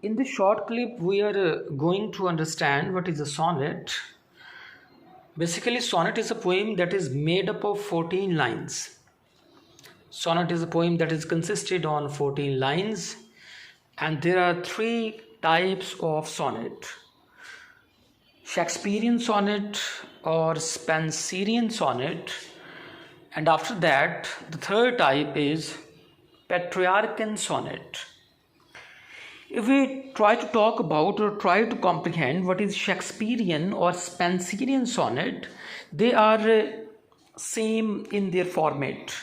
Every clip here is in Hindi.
In this short clip, we are going to understand what is a sonnet. Basically, sonnet is a poem that is made up of 14 lines. Sonnet is a poem that is consisted on 14 lines, and there are three types of sonnet: Shakespearean sonnet or Spenserian sonnet, and after that, the third type is Petrarchan sonnet. If we try to talk about or try to comprehend what is Shakespearean or Spenserian sonnet, they are same in their format.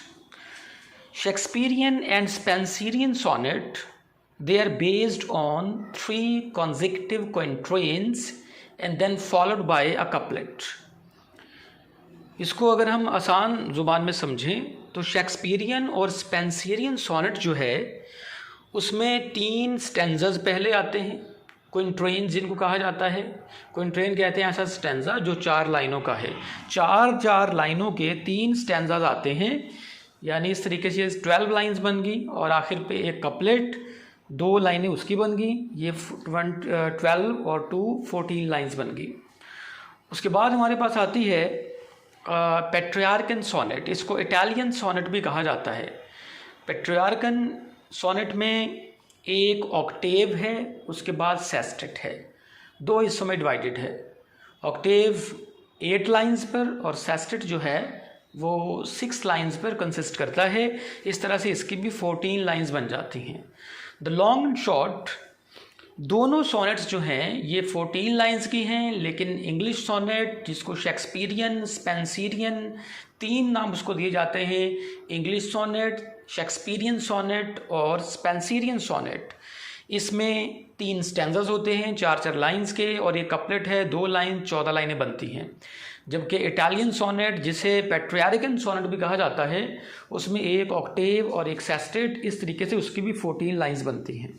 Shakespearean and Spenserian sonnet, they are based on three consecutive quatrains and then followed by a couplet. इसको अगर हम आसान ज़ुबान में समझें तो शेक्सपियरियन और स्पेंसरियन सोनेट जो है उसमें 3 स्टैंजाज पहले आते हैं, क्विंट्रेन जिनको कहा जाता है। क्विंट्रेन कहते हैं ऐसा स्टैंजा जो 4 लाइनों का है। 4 लाइनों के 3 स्टैंजाज आते हैं, यानी इस तरीके से 12 लाइंस बन गई और आखिर पे एक कपलेट, 2 लाइनें उसकी बन गई। ये 12 और 2 14 लाइंस बन गई। उसके बाद हमारे पास आती है पेट्रियार्कन सोनेट। इसको इटालियन सोनेट भी कहा जाता है। पेट्रियार्कन सोनेट में एक ऑक्टेव है, उसके बाद सेस्टेट है, 2 हिस्सों में डिवाइडेड है। ऑक्टेव 8 लाइंस पर और सेस्टेट जो है वो 6 लाइंस पर कंसिस्ट करता है। इस तरह से इसकी भी 14 लाइंस बन जाती हैं। द लॉन्ग एंड शॉर्ट दोनों सोनेट्स जो हैं ये 14 लाइंस की हैं, लेकिन इंग्लिश सोनेट जिसको शेक्सपियरियन, स्पेंसरियन 3 नाम उसको दिए जाते हैं। इंग्लिश सोनेट, शेक्सपियरियन सोनेट और स्पेंसरियन सोनेट, इसमें 3 स्टैंजास होते हैं 4 लाइंस के और ये कपलेट है 2 लाइन, 14 लाइनें बनती हैं। जबकि इटालियन सोनेट जिसे पेट्रियार्कन सोनेट भी कहा जाता है उसमें एक ऑक्टेव और एक सेस्टेट, इस तरीके से उसकी भी 14 लाइंस बनती हैं।